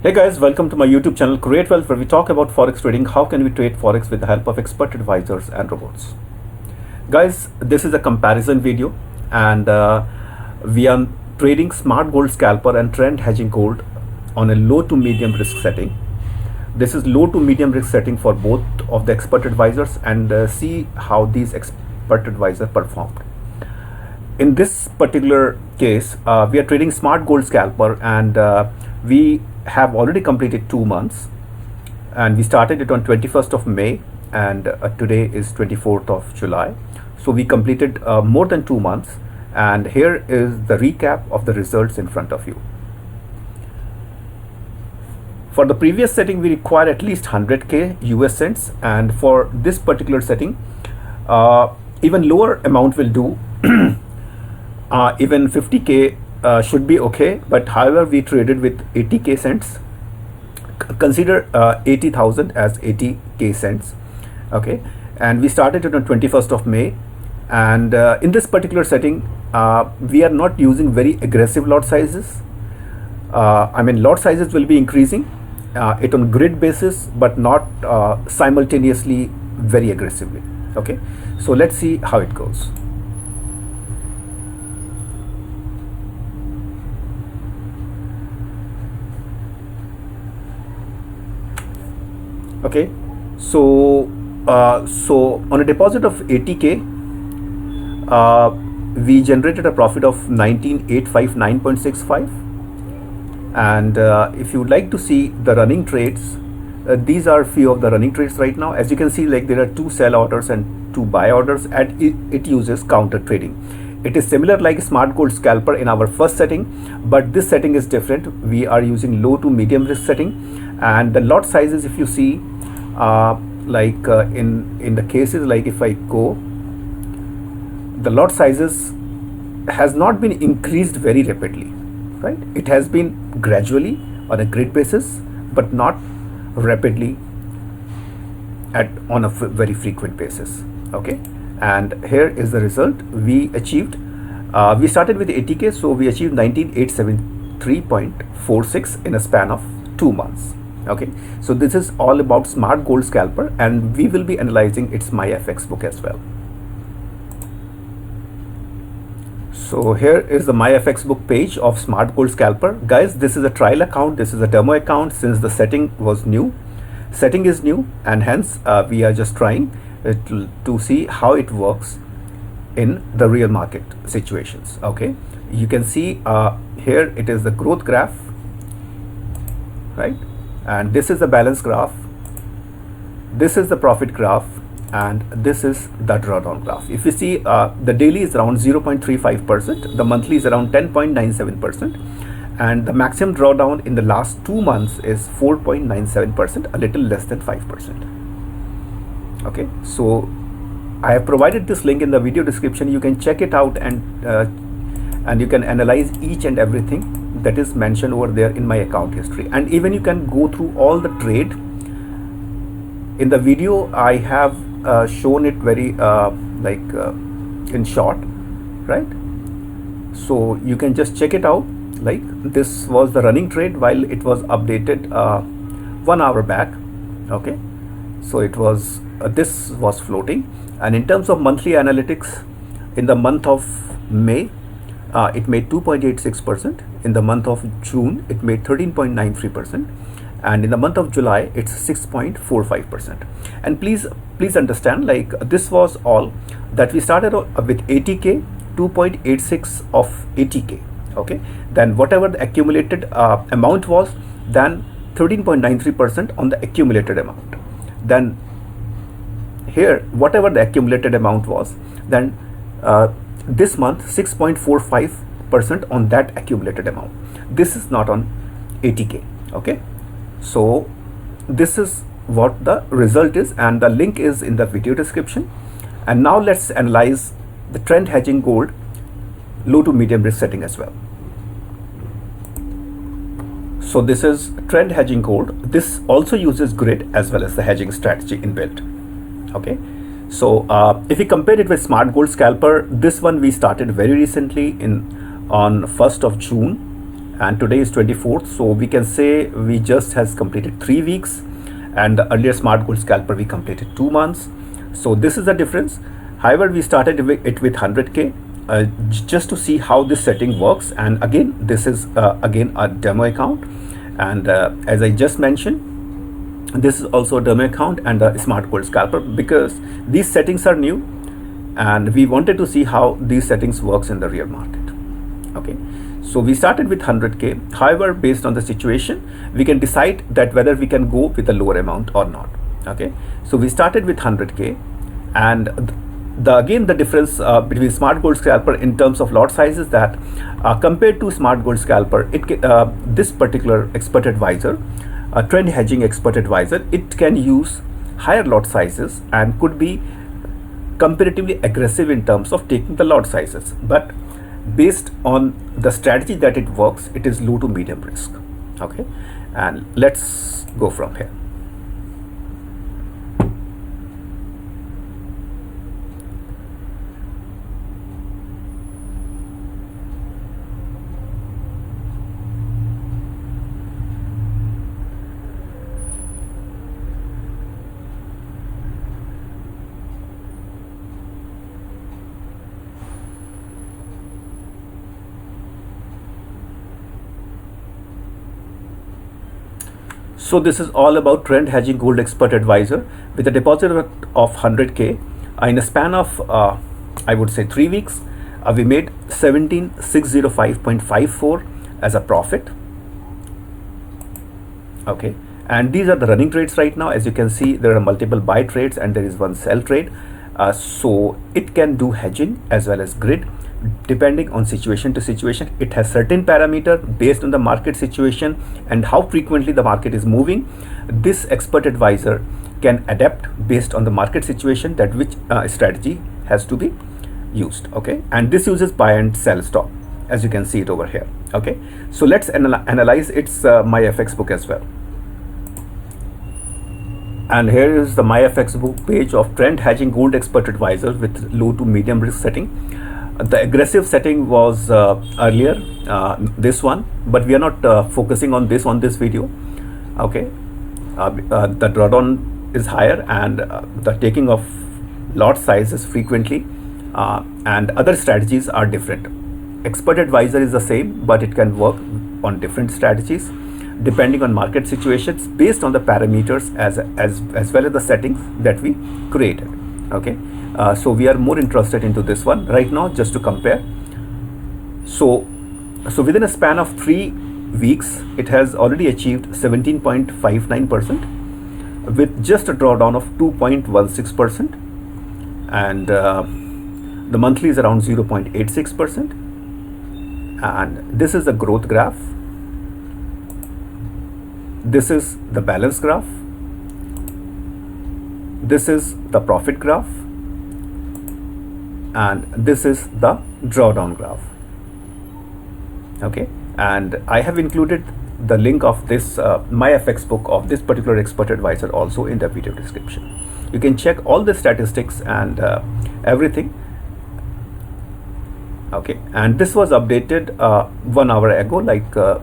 Hey guys, welcome to my YouTube channel Create Wealth, where we talk about Forex trading. How can we trade Forex with the help of expert advisors and robots? Guys, this is a comparison video, and we are trading Smart Gold Scalper and Trend Hedging Gold on a low to medium risk setting. This is low to medium risk setting for both of the expert advisors, and see how these expert advisors performed. In this particular case, we are trading Smart Gold Scalper, and we have already completed 2 months, and we started it on 21st of May, and today is 24th of July. So we completed more than 2 months, and here is the recap of the results in front of you. For the previous setting, we require at least 100k US cents, and for this particular setting, even lower amount will do. Even 50k should be okay, but however we traded with 80k cents. Consider 80,000 as 80k cents, okay? And we started it on 21st of May, and in this particular setting, we are not using very aggressive lot sizes. I mean, lot sizes will be increasing it on grid basis, but not simultaneously very aggressively, okay? So let's see how it goes. Okay, so on a deposit of 80k, we generated a profit of 19,859.65. and if you would like to see the running trades, these are few of the running trades right now. As you can see, like, there are 2 sell orders and 2 buy orders, and it uses counter trading. It is similar like Smart Gold Scalper in our first setting, but this setting is different. We are using low to medium risk setting, and the lot sizes, if you see, in the cases, like if I go, the lot sizes has not been increased very rapidly, right? It has been gradually on a grid basis, but not rapidly on a very frequent basis, okay? And here is the result we achieved. We started with 80k, so we achieved 19,873.46 in a span of 2 months. Okay, so this is all about Smart Gold Scalper, and we will be analyzing its Myfxbook as well. So here is the Myfxbook page of Smart Gold Scalper. Guys, this is a trial account, this is a demo account, since the setting was new. Setting is new, and hence we are just trying to see how it works in the real market situations. Okay, you can see here it is the growth graph, right? And this is the balance graph, this is the profit graph, and this is the drawdown graph. If you see, the daily is around 0.35%, the monthly is around 10.97%, and the maximum drawdown in the last 2 months is 4.97%, a little less than 5%. Okay, so I have provided this link in the video description. You can check it out, and you can analyze each and everything that is mentioned over there in my account history, and even you can go through all the trade. In the video I have shown it very in short, right? So you can just check it out. Like, this was the running trade while it was updated 1 hour back, okay? So it was this was floating, and in terms of monthly analytics, in the month of May, it made 2.86%. In the month of June, it made 13.93%, and in the month of July, it's 6.45%. And please understand, like, this was all that we started with 80k, 2.86 of 80k. Okay, then whatever the accumulated amount was, then 13.93% on the accumulated amount. Then here, whatever the accumulated amount was, then this month 6.45% on that accumulated amount. This is not on 80k. Okay, so this is what the result is, and the link is in the video description. And now let's analyze the trend hedging gold low to medium risk setting as well. So this is trend hedging gold. This also uses grid as well as the hedging strategy inbuilt. Okay, so if we compare it with Smart Gold Scalper, this one we started very recently on 1st of June, and today is 24th, so we can say we just has completed 3 weeks, and the earlier Smart Gold Scalper we completed 2 months. So this is the difference. However, we started it with 100k just to see how this setting works, and again this is again a demo account, and as I just mentioned, this is also a demo account and a Smart Gold Scalper, because these settings are new and we wanted to see how these settings works in the real market. Okay, so we started with 100k. However, based on the situation, we can decide that whether we can go with a lower amount or not. Okay, so we started with 100k, and again the difference between Smart Gold Scalper in terms of lot size is that compared to Smart Gold Scalper, this particular expert advisor, a trend hedging expert advisor, it can use higher lot sizes and could be comparatively aggressive in terms of taking the lot sizes, but based on the strategy that it works, it is low to medium risk. Okay, and let's go from here. So this is all about Trend Hedging Gold Expert Advisor with a deposit of 100k. In a span of I would say 3 weeks, we made 17605.54 as a profit. Okay, and these are the running trades right now. As you can see, there are multiple buy trades and there is one sell trade. So it can do hedging as well as grid depending on situation to situation. It has certain parameter based on the market situation and how frequently the market is moving. This expert advisor can adapt based on the market situation that which strategy has to be used. Okay, and this uses buy and sell stop, as you can see it over here. Okay, so let's analyze its Myfxbook as well. And here is the Myfxbook page of Trend Hedging Gold Expert Advisor with low to medium risk setting. The aggressive setting was earlier, this one, but we are not focusing on this video. Okay, the drawdown is higher and the taking of lot sizes frequently and other strategies are different. Expert advisor is the same, but it can work on different strategies depending on market situations based on the parameters as well as the settings that we created. Okay, so we are more interested into this one right now just to compare. So within a span of 3 weeks, it has already achieved 17.59% with just a drawdown of 2.16%, and the monthly is around 0.86%. And this is the growth graph. This is the balance graph. This is the profit graph, and this is the drawdown graph. Okay, and I have included the link of this Myfxbook of this particular expert advisor also in the video description. You can check all the statistics and everything. Okay, and this was updated 1 hour ago, like I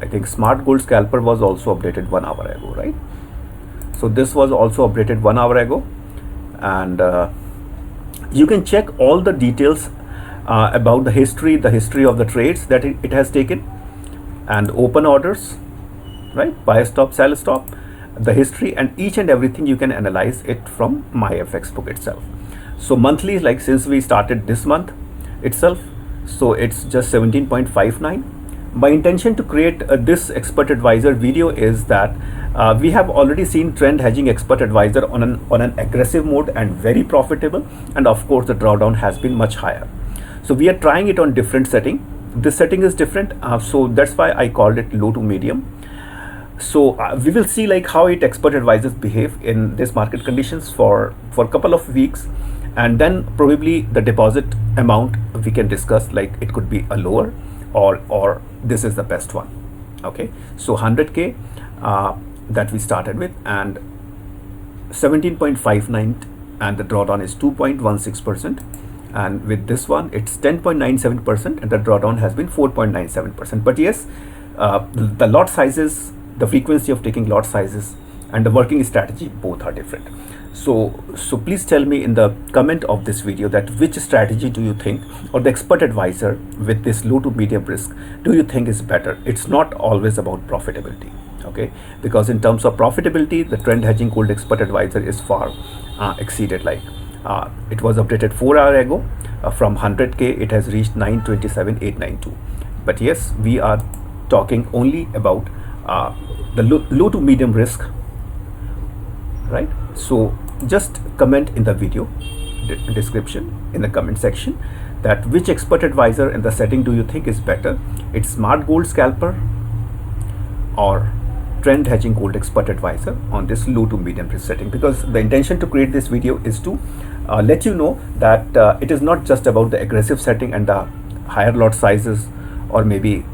think Smart Gold Scalper was also updated 1 hour ago, right? So this was also updated 1 hour ago, and you can check all the details about the history of the trades that it has taken, and open orders, right? Buy stop, sell stop, the history, and each and everything you can analyze it from Myfxbook itself. So monthly, like since we started this month itself, so it's just 17.59. My intention to create this expert advisor video is that we have already seen Trend Hedging Expert Advisor on an aggressive mode and very profitable, and of course the drawdown has been much higher. So we are trying it on different setting. This setting is different, so that's why I called it low to medium. So we will see like how expert advisors behave in this market conditions for a couple of weeks, and then probably the deposit amount we can discuss, like it could be a lower or this is the best one. Okay, so 100k that we started with, and 17.59, and the drawdown is 2.16%, and with this one it's 10.97%, and the drawdown has been 4.97%. But yes, the lot sizes, the frequency of taking lot sizes, and the working strategy both are different. So please tell me in the comment of this video that which strategy do you think, or the expert advisor with this low to medium risk, do you think is better? It's not always about profitability, okay? Because in terms of profitability, the trend hedging gold expert advisor is far exceeded. Like it was updated 4 hours ago. From 100k it has reached 927,892. But yes, we are talking only about the low to medium risk, right? So just comment in the video description, in the comment section, that which expert advisor and the setting do you think is better? It's Smart Gold Scalper or Trend Hedging Gold Expert Advisor on this low to medium risk setting. Because the intention to create this video is to let you know that it is not just about the aggressive setting and the higher lot sizes or maybe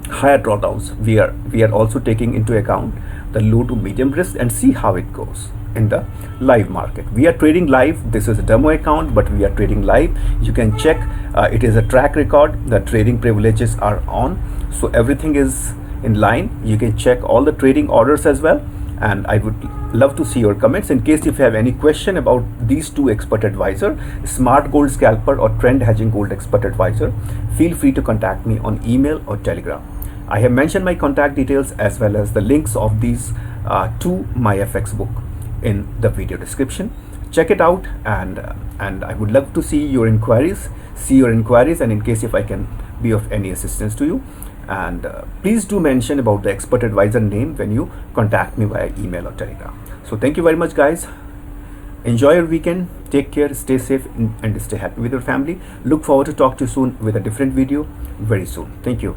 higher drawdowns. We are also taking into account the low to medium risk and see how it goes in the live market. We are trading live. This is a demo account, but we are trading live. You can check, it is a track record. The trading privileges are on, so everything is in line. You can check all the trading orders as well, and I would love to see your comments. In case if you have any question about these two expert advisor, Smart Gold Scalper or Trend Hedging Gold Expert Advisor, feel free to contact me on email or Telegram. I have mentioned my contact details as well as the links of these to Myfxbook in the video description. Check it out, and I would love to see your inquiries, and in case if I can be of any assistance to you. And please do mention about the expert advisor name when you contact me via email or Telegram. So thank you very much, guys. Enjoy your weekend. Take care, stay safe, and stay happy with your family. Look forward to talk to you soon with a different video very soon. Thank you.